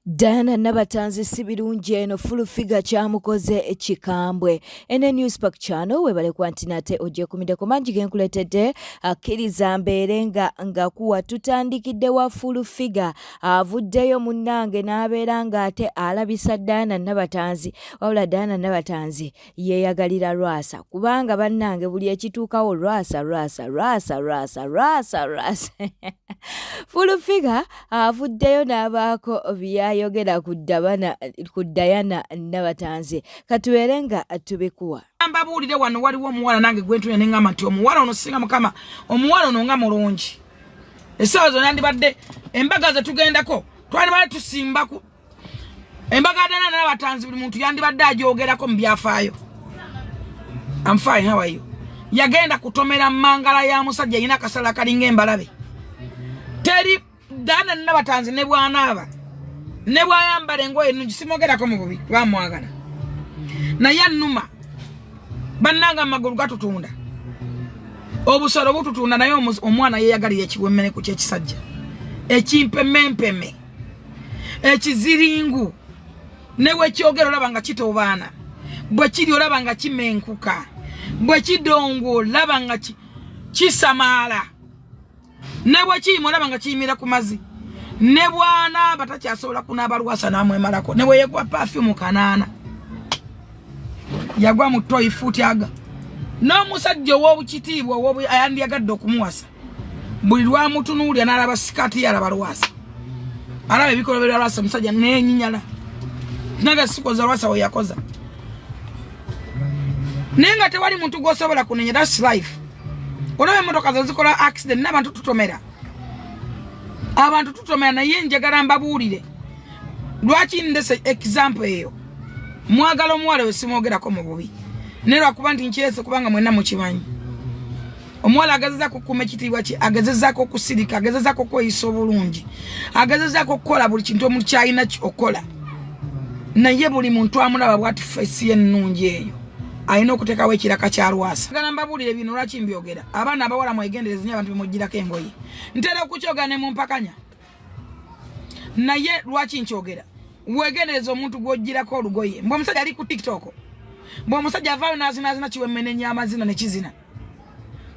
Diana Nabatanzi sibirungi eno full figure kyamukoze ekikambwe ene Newspark channel webale kwantinate ojje kumideko mangi genkuletedde akkiriza mbeere nga kuwa tutandikidde wa full figure avuddeyo munnange n'abeera ng'ate alabisa Diana Nabatanzi wabula Diana Nabatanzi yeeyagalira Lwasa kubanga bannange buli ekituukawo Lwasa full figure avuddeyo n'abaako yogera ku Diana Nabatanzi katuwerenga tubikuwa ambabuulire wano waliwo omuwala nange gwentune nengamba nti omuwala ono singa mukama omuwala ono nga mulungi essaawa zonna ndibadde embaga ze tugendako twalibadde tusimbaku embaga ya Diana Nabatanzi buli muntu yandibadde ajogerako mu byafaayo. I'm fine, how are you? Yagenda kutomera mangala ya musajja yina kasala kalinga embalabe teri Diana Nabatanzi ne bwanaaba ne bwayambala engoye ennungi simogerako mu bubi bamwagala naye annuma bannanga amagulu gatutunda obusolo bututunda naye omwana yeeyagalira ekiwemmene ku kyekisajja ekimpemempeme ekiziringu ne wekyogera olaba nga kitobaana bwe kiri olaba nga kimenkuka bwe kidongo olaba nga kisamaala ne bwe kiyima olaba nga kiyimira ku mazzi ne bwana batakyasobola kunaaba Lwasa namwemalako ne bwe yegwa perfume kanaana yagwa mu toy foot aga n'omusajja ow'obukitiibwa ayandiyagadde okumuwasa buli lwamutunuulya n'alaba sikaati yalaba Lwasa alaba ebikolobero bya Lwasa omusajja n'enyinyala naga sikoza Lwasa we yakoza naye nga tewali muntu gw'osobola kunenya. That's life. Olaba emmotoka zo zikola accident n'abantu tutomera abantu tutomera naye njagala mbabuulire lwaki ndese example eyo mwagala omuwala we simwogerako mu bubi ne lwakuba nti nkirese kubanga mwenna mukimanyi omuwala agezezako okukuuma ekitiibwa kye agezezako okusirika agezezako okweyisa obulungi agezezako okukola buli kintu omuntu kyalina okukola naye buli muntu amulaba bwati fesi ennungi eyo ayina okuteekawo ekiraka kya Lwasa. Njagala mbabuulire bino lwaki mbyogera abaana abawala mwegendereze nnyo abantu bemugirako engoye ntera okukyogera ne mumpakanya naye lwaki nkyogera wegendereze omuntu gw'ogirako olugoye mbwe omusajja ali ku TikTok mbwe omusajja avaayo n'azinaazina kiwemmene ennyamazina ne kizina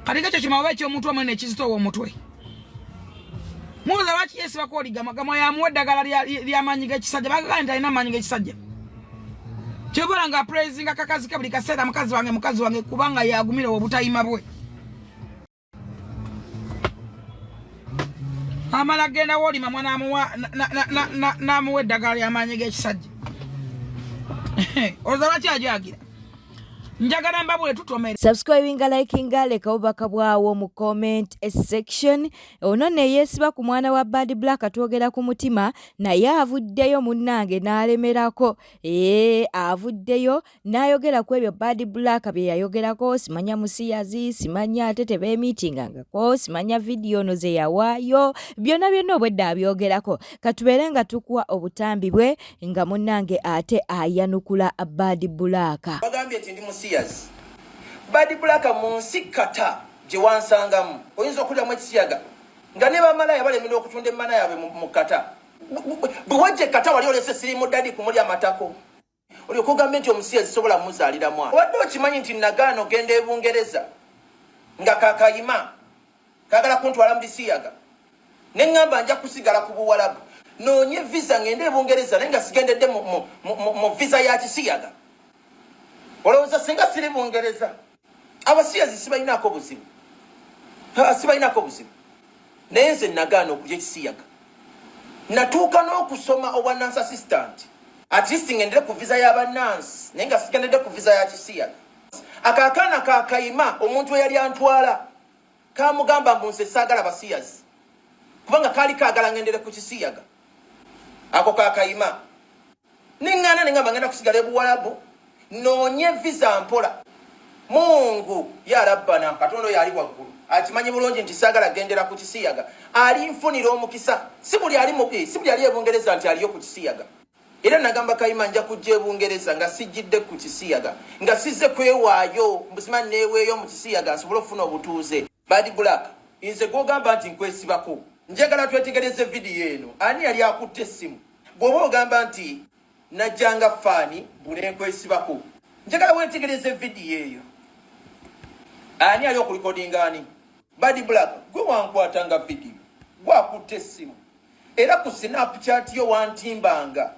kati ekyo kimawe eky'omuntu omwe nekizitowa omutwe mubuuza lwaki yeesibako oligamagamo yamuwa eddagala ly'amaanyi g'ekisajja bagagala nti alina amaanyi g'ekisajja kyobola nga praising akakazi ke buli kaseera mukazi wange kubanga yagumira obutayima bwe amala genda wolima mwana namuwa eddagala ly'amaanyi g'ekisajja oza lwaki ajagira njagala mbabule tutomere subscribinga likinga leka obubaka bwawo mu comment section ono ne yeesiba ku mwana wa Bad Black atwogera ku mutima naye avuddeyo munnange n'alemerako avuddeyo n'ayogera ku ebyo Bad Black bye yayogerako simanya musiyazi simanya ate tebeemitingangako simanya vidiyo no ze yawaayo byonna obwedda abyogerako katubeere nga tukuwa obutambi bwe nga munnange ate ayanukula Bad Black. Yes. Bad Black munsi kata gye wansangamu oyinza okulyamu ekisiyaga nga ne bamalaya balemera okutunda emmana yaabwe mu kata bwe wajja kata wali olese sirimu dadi kumulya matako oli okugamba nti omusiya zisobola muzaaliramu wadde okimanyi nti nagaano genda e Bungereza nga kakayima kagala kuntwala mu bisiyaga ne ŋŋamba nja kusigala ku Buwalabu noonye visa ngende e Bungereza naye nga sigendedde mu visa ya kisiyaga olowooza singa siri Bungereza abasiyazi sibalinaako buzibu naye nze nagaana okulya ekisiyaga natuuka n'okusoma obwa nurse assistant at least ngendere ku visa y'abannansi naye nga sigendedde ku visa ya kisiyaga akaakaana kakayima omuntu eyali antwala kamugamba mbu nze saagala basiyazi kubanga kaali kaagala ngendere ku kisiyaga ako kakayima neŋŋaana nengamba ngenda kusigala e Buwalabu noonye visa mpola Mungu ya Rabbana Katonda oyo ali waggulu akimanyi bulungi nti saagala gendera ku kisiyaga ali nfunira omukisa si buli ali e Bungereza nti aliyo ku kisiyaga era nagamba kayima nja kujja e Bungereza nga sijjidde ku kisiyaga nga sizze kwewaayo mbuzima neeweeyo mu kisiyaga nsobole okufuna obutuuze. Bad Black nze gw'ogamba nti nkwesibako njagala twetegereze vidiyo eno ani yali akutte essimu bw'oba ogamba nti najjanga faani bunenkwesibako njagala wentegereze vidiyo eyo ani ali okulikodinga ani Badi Black gwe wankwatanga vidiyo gwakutte essimu era ku Snapchat yo wantimbanga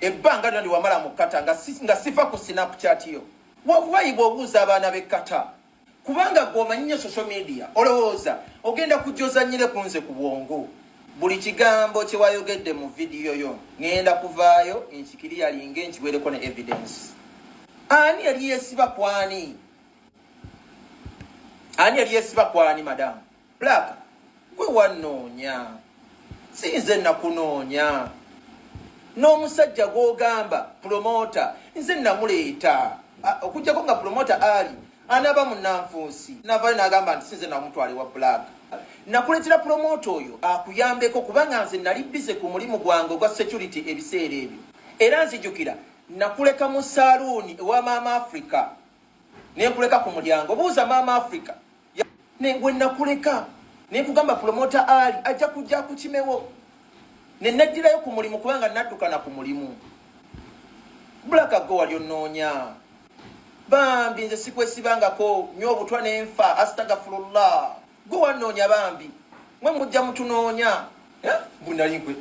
ebbanga lyo ndi wamala mu kata nga sifa ku Snapchat yo wavuyibwa obuuza abaana b'ekkata kubanga gwomanyi social media olowooza ogenda kujoza nyire kunze ku bwongo buli kigambo kye wayogedde mu vidiyo yo ngenda kuvaayo ensikiri yalinga enkiwereko ne evidence ani yali yesiba kwani madam Black gwe wanoonya sinze nakunoonya n'omusajja gw'ogamba promoter nze namuleeta okujjako nga promoter ali anaba munnanfuusi navayo n'agamba nti sinze namutwale wa Black nakuleetera promoter oyo akuyambeko kubanga nze nali bize ku mulimu gwange ogwa security ebiseera ebyo era nzijjukira nakuleka mu saluuni ewa Maama Africa nenkuleka ku mulyango buuza Maama Africa gwe nakuleka nenkugamba promoter ali ajja kujja ku kimewo nennaddirayo ku mulimu kubanga naddukana ku mulimu Black go wali onoonya bambi nze sikwesibangako nnyo obutwa n'enfa astagfirullah gwe wanoonya bambi mwe mujja mutunoonya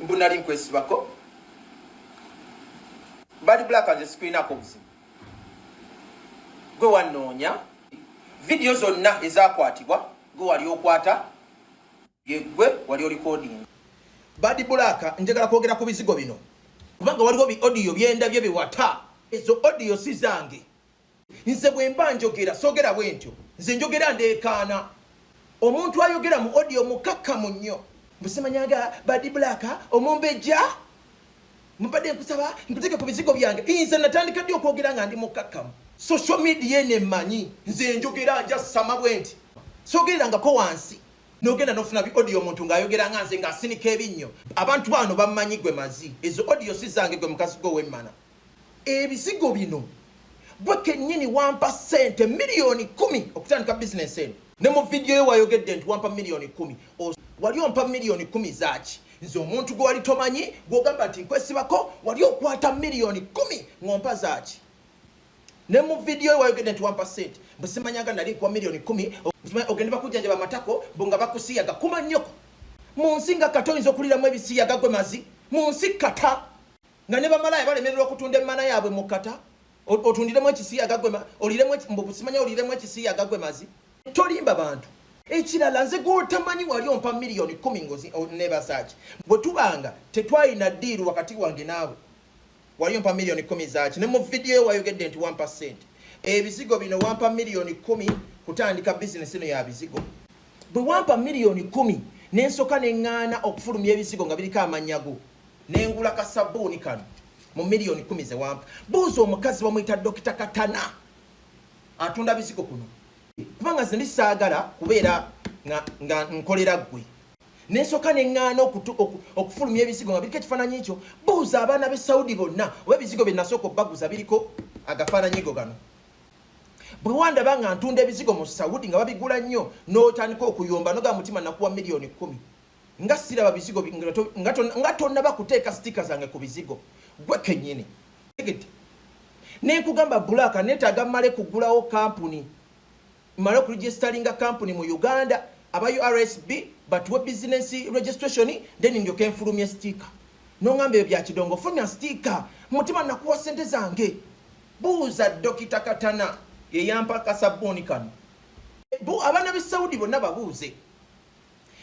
mbunali nkwesibako Badi Black nze sikuyinako buzibu gwe wanoonya vidiyo zonna ezakwatibwa gwe wali okwata yegwe wali recording Badi Black njagala kwogera ku bizigo bino kubanga waliwo bi audio byendabye biwata ezo audio si zange nze bwe mba njogera sogera bwentyo nze njogera ndeekaana omuntu ayogera mu audio mukakkamu nnyo mbusimanyaga Badi Black omumbejja mbadde nkusaba nkuteke ku bizigo byange nze natandika ddi okwogera nga ndi mukakkamu social media enemmanyi nze njogera njasama bwenti sogererangako wansi nogenda nofuna bi audio omuntu ng'ayogera nga nze ng'asinika ebinnyo abantu bano bammanyi gwe mazi ezo audio si zange gwe mukazi gwe w'emmana ebizigo bino bwe kennyini wampa ssente miliyoni 10 okutandika bizinesi eno ne mu vidiyo yo wayogedde nti wampa miliyoni 10 wali ompa miliyoni 10 zaaki nze omuntu gwe wali tomanyi gw'ogamba nti nkwesibako wali okwata miliyoni 10 ng'ompa zaaki ne mu vidiyo yo wayogedde nti wampa ssente bwe simanyanga nali kwa miliyoni 10 ogende bakujjanjaba amatako bonga bakusiyaga kuma nnyoko mu nsi nga kata oyinza okuliramu ebisiyaga gwe mazi mu nsi kata nga ne bamalaya balemererwa okutunda emmana yaabwe mu kata otundiremu ekisiyaga gwe oliremu mbusimanya oliremu ekisiyaga gwe mazi tolimba bantu ekirala nze gw'otamanyi wali ompa miliyoni 10 ngozi nebasaaki bwe tubanga tetwalina ddiiru wakati wange naawe wali ompa miliyoni 10 zaaki ne mu vidiyo yo wayogedde nti 1%. Ebizigo bino wampa miliyoni 10 kutandika bizinesi eno ya bizigo. Bwe wampa miliyoni 10 nensoka neŋŋaana okufulumya ebizigo nga biriko amanyago nengula kasabbuuni kano mu miliyoni 10 ze wampa. Buuza omukazi bamuyita Dokita Katana atunda bizigo kuno kubanga nze ndisaagala kubeera nga nkolera ggwe nensoka neŋŋaana okufulumya ebizigo nga biriko ekifaananyi ekyo. Buuza abaana b'e Saudi bonna oba ebizigo bye nasooka obbaguza biriko agafaananyigo gano. Bwe wandaba nga ntunda ebizigo mu Saudi nga babigula nnyo n'otandika okuyomba noga mutima nakuwa miliyoni 10 nga siraba bizigo nga tonnaba kuteeka stika zange ku bizigo gwe kennyini nenkugamba Black neetaaga mmale kugulawo kampuni mmale okuregistaringa kampuni mu Uganda aba URSB batuwe business registration then ndyoke nfulumye stika n'oŋŋamba ebyo bya kidongo fulumya stika mutima nakuwa ssente zange. Buuza Dokita Katana yeyampa kasabbuuni kano. Abaana b'e Saudi bonna babuuze.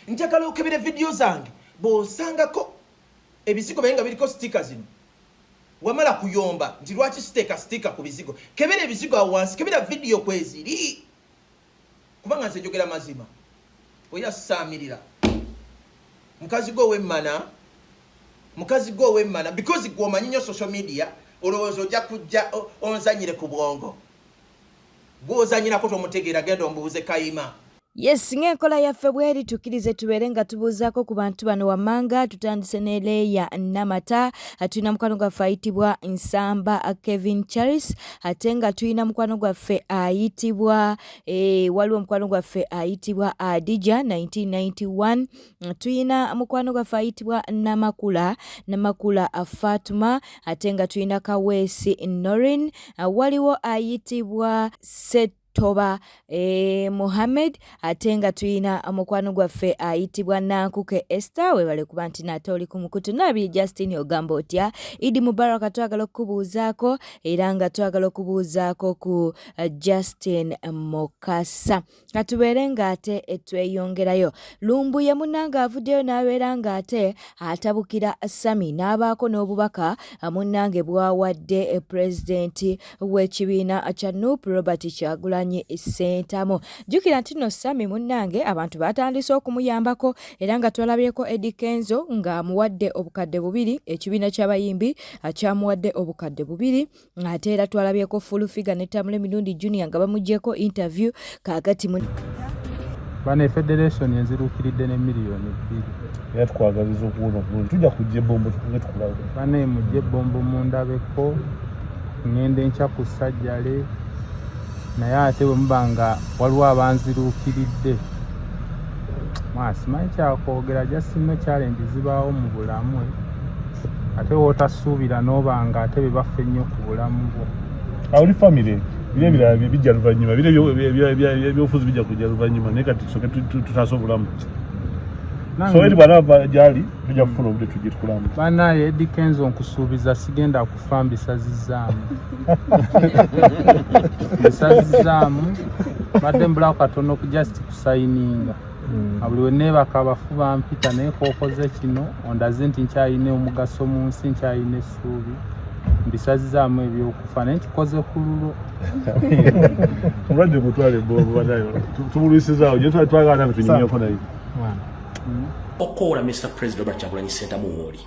Njagala okebera vidiyo zange bw'osangako ebizigo bye nga biriko stika zino wamala kuyomba nti lwaki siteeka stika ku bizigo. Kebera ebizigo awo wansi, kebera vidiyo kweziri kubanga nze njogera mazima. Oyasaamirira mukazi gwe ow'emmana because gw'omanyi nnyo social media olowooza ojja kujja onzanyire ku bwongo. Gw'ozanyirako tomutegeera genda ombuuze Kayima. Yes, ng'enkola yaffe bweri tukkirize tubeere nga tubuuzaako ku bantu bano wammanga. Tutandise ne Leya Namata, tulina mukwano gwaffe ayitibwa Nsamba Kevin Charis, ate nga tulina mukwano gwaffe ayitibwa waliwo mukwano gwaffe ayitibwa Adija 1991, tulina mukwano gwaffe ayitibwa Namakula Fatuma, ate nga tulina Kaweesi Norin, waliwo ayitibwa Toba Mohammed, ate nga tulina mukwano gwaffe ayitibwa Nankuke Esther. Webale kuba nti nate oli ku mukutu. Nabiri Justin ogamba otya? Idi Mubaraka twagala okubuuzaako, era nga twagala okubuuzaako ku Justin Mokasa. Katubeere ng'ate tweyongerayo. Lumbuye munnanga avuddeyo n'abeera ng'ate atabukira Sami n'abaako n'obubaka munnange bwawadde pulezidenti w'ekibiina kya Nuupu Robert Kyagulanyi Ssentamu. Jjukira nti no Sami munnange abantu batandise okumuyambako, era nga twalabyeko Eddie Kenzo nga amuwadde obukadde 2, ekibiina ky'abayimbi kyamuwadde obukadde 2, ate era twalabyeko Full Figure ne Tamule Mirundi Junior nga bamuggyeko interview. Kaakati bane federation yenziruukiridde ne miliyoni 2. Era tukwagaliza okuwona bulungi. Tujja kujja ebbombo tukunge tukulabe. Bane mujje ebbombo mundabeko, ngende nkya ku Ssajjale, naye ate bwe muba nga waliwo abanziruukiridde simanyi kyakwogera. Just no challenge zibaawo mu bulamu, ate wotasuubira n'oba nga ate be baffe nnyo ku bulamu bwo. Oli family bile ebirala bijja luvannyuma, bile ebyobufuzi bijja kujja luvannyuma, naye kati tusooke tutaase obulamu. So eri bw'anaava gyali tujja kufuna obudde tujje tukulamu. Banaye Eddie Kenzo nkusuubiza sigenda kufa mbisazizaamu. Mbisazizaamu badde mbulawo katono ku just kusayininga. Buli we neebaka abafu bampita naye kookoze kino ondaze nti nkyayina omugaso mu nsi, nkyayina essuubi. Mbisazizaamu ebyokufa naye nkikoze ku lulo. Mulwadde mutwale ebbombo banayo tumulwisizaawo gye twagala naffe tunyumyeko naye. Okola Mr. President Robert Kyagulanyi Ssentamu woli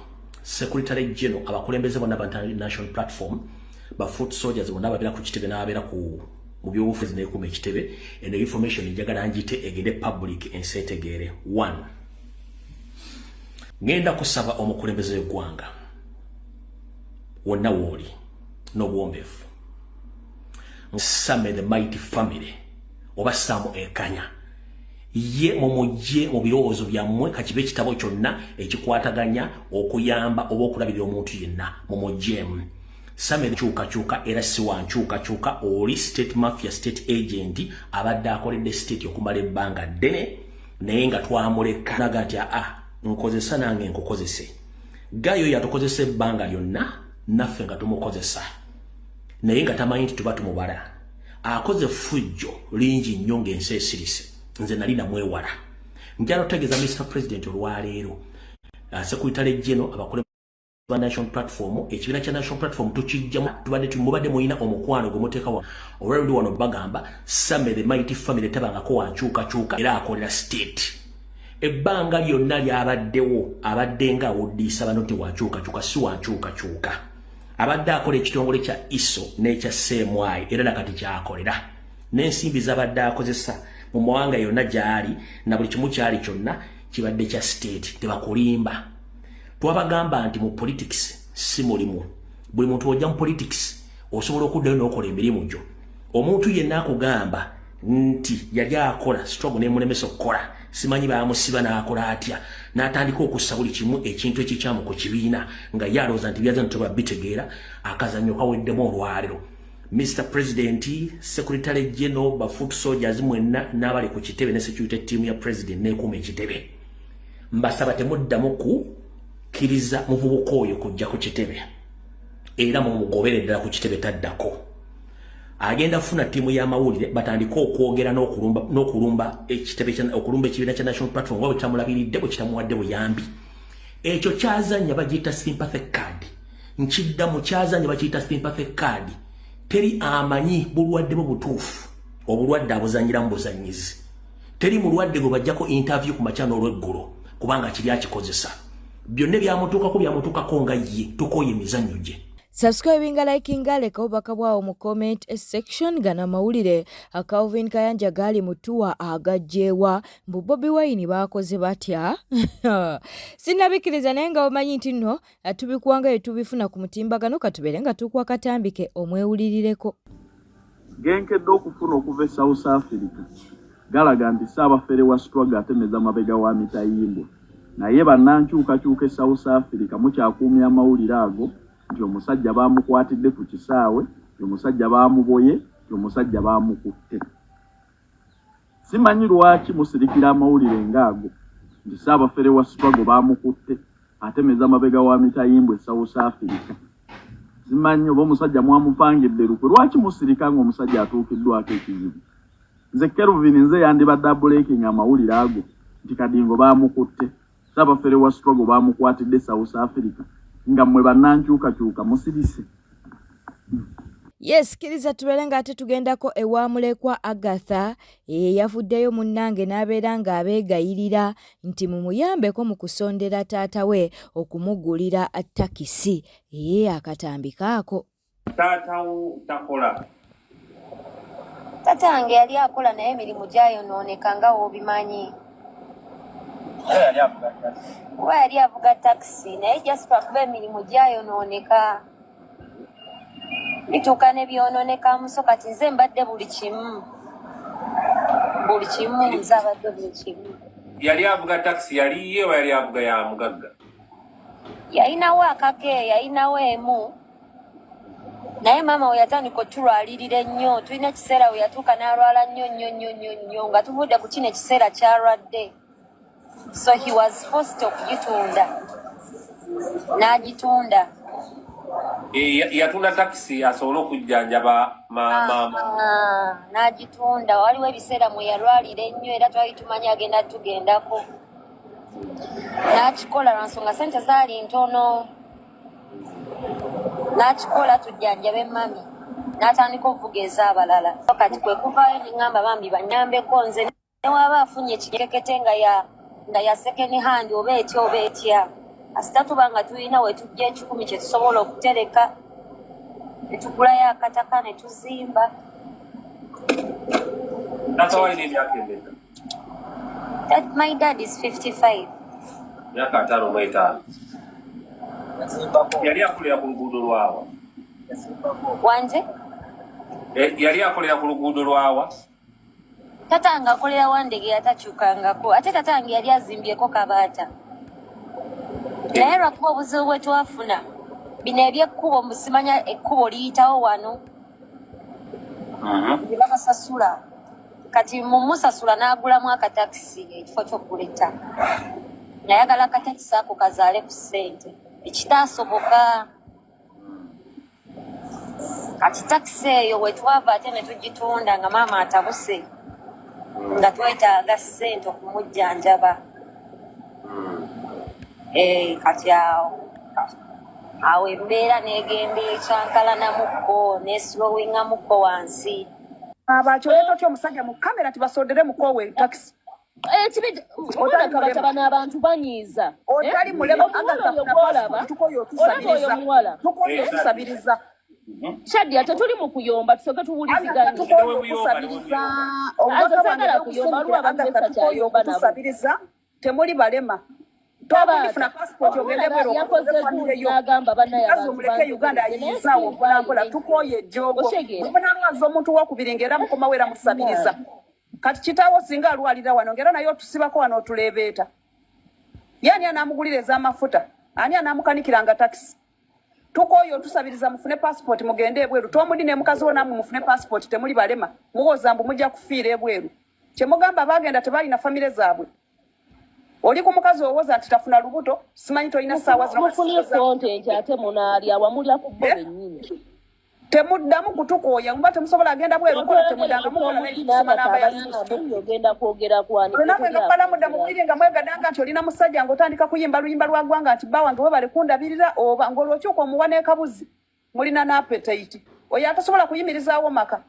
Secretary General abakulembeze bonna ba National Platform ba foot soldiers bonna babira ku kitebe n'abeera ku mu byobufuzi n'ekuma ekitebe, and information njagala njite egende public ensetegeere. 1, ngenda kusaba omukulembeze w'eggwanga wonna woli n'obuwombeefu Same the Mighty Family oba Samu Ekanya ye mumujje mu birowoozo byammwe kakibe ekitabo kyonna ekikwataganya okuyamba oba okulabirira omuntu yenna mumujjeemu. Same kyuka era siwa nkyuka oli state mafia state agent abadde akoledde state okumala ebbanga ddene naye nga twamuleka naga nti nkozesa nange nkukozese. Gayo yatukozesa ebbanga lyonna naffe nga tumukozesa naye nga tamanyi nti tuba tumubala. Akoze fujjo lingi nnyo ng'ensi esirise. Nze nali namwewala. Njalo tegeza Mr. President olwaleero Secretary General abakulembeze ba National Platform, ekibiina kya National Platform tukijjamu tubadde tumubadde muyina omukwano gumuteeka wa olwaludi wano bagamba Same the Mighty Family tabangako wankyuka era akolera state. Ebbanga lyonna lyabaddewo abadde nga awuddiisa bano nti wankyuka si wankyuka. Abadde akola ekitongole kya ISO n'ekya CMY era nakati kyakolera n'ensimbi zabadde akozesa mu mawanga yonna gyali na buli kimu kyali kyonna kibadde kya state. Tebakulimba. Twabagamba nti mu politics si mulimu. Buli muntu ojja mu politics osobola okuddayo n'okola emirimu gyo. Omuntu yenna akugamba nti yali akola struggle n'emulemesa okukola, simanyi baamusiba n'akola atya, n'atandika okussa buli kimu ekintu ekikyamu ku kibiina nga ye alowooza nti byaza ntoba bitegeera akazannyo kaweddemu olwaliro. Mr. President, Secretary General ba foot soldiers mwenna n'abali ku kitebe ne security team ya president n'ekuuma ekitebe, mbasaba temuddamu kukkiriza muvubuka oyo kujja ku kitebe era mumugobere ddala ku kitebe taddako. Agenda funa tiimu y'amawulire batandika okwogera n'okulumba ekibiina kya National Platform nga bwe tamulabiridde bwe kitamuwadde buyambi. Ekyo kyazanya bagiyita sympathy card. Nkiddamu kyazanya bagiyita sympathy card. Teri amanyi bulwadde butuufu obulwadde abuzanyiramu buzanyizi. Teri mulwadde gwe bajjako interview ku makyano olw'eggulo kubanga kiri akikozesa. Byonna byamutuukako nga ye tukooye emizannyo gye. Subscribinga, likinga, leka obubaka bwawo mu comment section. Gana mawulire Calvin Kayanja gali mutuwa agajjewa mbu Bobi Wine bakoze batya. Sinnabikiriza naye nga omanyi nti nno tubikuwanga etubifuna ku mutimbagano katubere nga tukwa katambike omwewulirireko. Genkedde okufuna okuva e South Africa galaga nti Ssaabafere wa struggle atemeza amabega wa Mitayimbwa naye bannankyukakyuka e South Africa mukyakuumya amawulire ago nti omusajja baamukwatidde ku kisaawe, nti omusajja baamuboye, nti omusajja baamukutte. Simanyi lwaki musirikira amawulire ngaago nti Ssaabafere wa struggle baamukutte atemeza amabega wa Mitayimbwa e South Africa. Simanyi oba omusajja mwamupangidde lukwe lwaki musirika ng'omusajja atuukiddwako ekizibu. Nze Kelvin nze yandibadde breaking amawulire ago nti Kadingo baamukutte, Ssaabafere wa struggle baamukwatidde South Africa nga mmwe bannankyukakyuka musirise. Yes, kiriza tubere nga ate tugendako ewa mulekwa Agatha yavuddeyo munnange n'abeera ng'abeegayirira nti mumuyambeko mu kusondera taata we okumugulira takisi. Akatambikaako. Taata wo takola. Tata wange yali akola naye emirimu gyayonooneka nga w'obimanyi. Kuba yali avuga takisi naye just lwakuba emirimu gyayonooneka. Bituuka ne byonoonekamu so kati nze mbadde buli kimu nze abadde buli kimu. Yali avuga takisi yali ye wa yali avuga ya mugagga? Yalinawo akake, yalinawo emu. Naye maama we yatandika otulwalirira ennyo, tulina ekiseera we yatuuka n'alwala nnyo nga tuvudde ku kino ekiseera kyalwadde. So he was forced okugitunda. N'agitunda. Yatunda takisi asobole okujjanjaba maama. N'agitunda. Waliwo ebiseera mwe yalwalira ennyo era twali tumanyi agenda tugendako. N'akikola lwansonga ssente zaali ntono. N'akikola tujjanjabe mami. N'atandika okuvuga ez'abalala. Kati kwe kuvaayo ne ŋŋamba bambi bannyambeko nze newaaba afunye ekikekete nga ya second hand oba etya. Asita tuba nga tulina we tujja 10 kye tusobola okutereka. Ne tugulayo akataka ne tuzimba. Natawalina emyaka emeka? My dad is 55. Myaka 55. Yali akolera ku luguudo lwawa? Wanje? Yali akolera ku luguudo lwawa? Tata nga akolera Wandege yatakyukangako. Ate tata wange yali azimbyeko Kabaata. Naye lwakuba obuzibu bwe twafuna bino ebyekkubo musimanya ekkubo liyitawo wano. Ne babasasula. Kati mumusasula n'agulamu akatakisi ekifo ky'okuleta. Nayagala akatakisi ako kazaale ku ssente. Ekitaasoboka. Kati takisi eyo we twava ate ne tugitunda nga maama atabuse. Nga twetaaga ssente okumujjanjaba. Kati awo embeera n'egenda ekyankalana mukko n'eslowinga mukko wansi. Abakyoleta otyo omusajja mu kamera tibasondere mukowe takisi. Kibata bano abantu banyiiza. Otali mulema Agatha tukoyo tusabiriza. Shadi ate tuli mu kuyomba tusoke tuwuliziganye. Obwakabanga kuyomba lwa Agatha tukoyo tusabiriza temuli balema. Twabafuna passport ogende bwero n'agamba bannaya muleke Uganda ayizaawo okulambola tukoye jogo mbona lwazo omuntu wakubiri era mukoma wera musabiriza kati kitaawo singa alwalira wano ngera nayo tusibako wano otulebeeta yani anamugulireza amafuta ani anamukanikiranga taxi tukoyo tusabiriza mufune passport mugende bweru tomudi ne mukazi wona mufune passport temuli balema muwoza mbu mujja kufiira ebweru kyemugamba bagenda tebali na family zaabwe. Oli ku mukazi owoza ati tafuna lubuto simanyi toyina saawa zino content ate munali awamulya ku bobe nyinyi temuddamu kutukooya mba temusobola agenda bweru kola temudanga mukola yogenda kwogera kwani nawe nga pala mudda mubwire nga mwegadanga nti olina musajja ng'otandika kuyimba luyimba lwa ggwanga nti bba wange we bali kundabirira oba ng'olwokyuka omuwa n'ekabuzi mulina n'appetite oyo atasobola kuyimirizaawo maka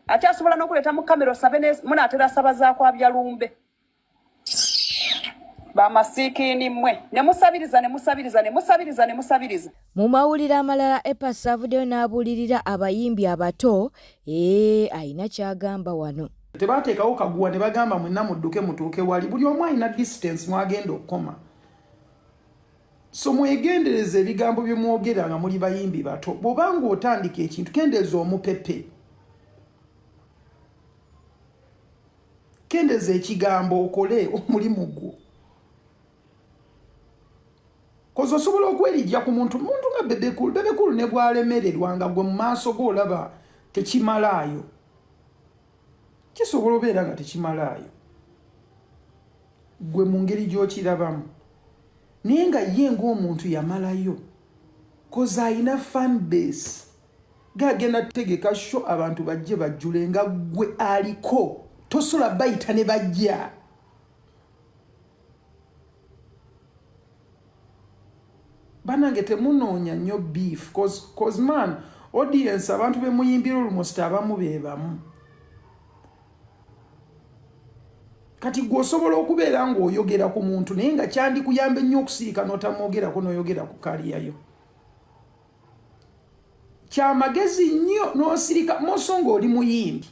ate asobola n'okuleeta mu kamera osabe munaatera asaba zaakwabya lumbe. bamasiikini mmwe ne musabiriza ne musabiriza ne musabiriza ne musabiriza. Mu mawulire amalala Epasa avuddeyo n'abuulirira abayimbi abato ayina ky'agamba wano. Tebateekawo kaguwa ne bagamba mwenna mudduke mutuuke wali buli omu alina distance mwagenda okukoma. So mwegendereze ebigambo bye mwogera nga muli bayimbi bato. Bw'obanga otandika ekintu kendeeza omupepe. Kendeeza ekigambo okole omulimu gwo. Kozo osobola okwerijja ku muntu nga bebekulu ne bw'alemererwa nga gwe mu maaso go olaba tekimalaayo. Kisobola obeera nga tekimalaayo. Gwe mu ngeri gy'okirabamu. Naye nga ye ng'omuntu yamalayo. Koza ayina fan base. Gagenda tegeka sho abantu bajje bajjule nga gwe aliko. Tosola bayita ne bajja. Banange temunoonya nnyo beef cause man audience abantu be muyimbira almost abamu beebamu. Kati gwe osobola okubeera ng'oyogera ku muntu naye nga kyandikuyamba ennyo okusirika n'otamwogerako n'oyogera ku kaliyayo. Kyamagezi nnyo n'osirika moso ng'oli muyimbi.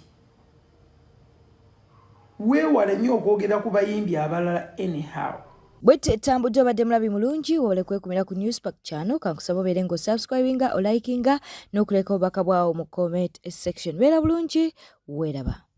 Weewale nnyo okwogera ku bayimbi abalala anyhow. Bwete tambudde obadde mulabi mulungi wole kwekumira ku Newspack channel kankusaba obeere ng'osubscribinga, olikinga n'okuleka obubaka bwawo mu comment section. Beera bulungi, weeraba.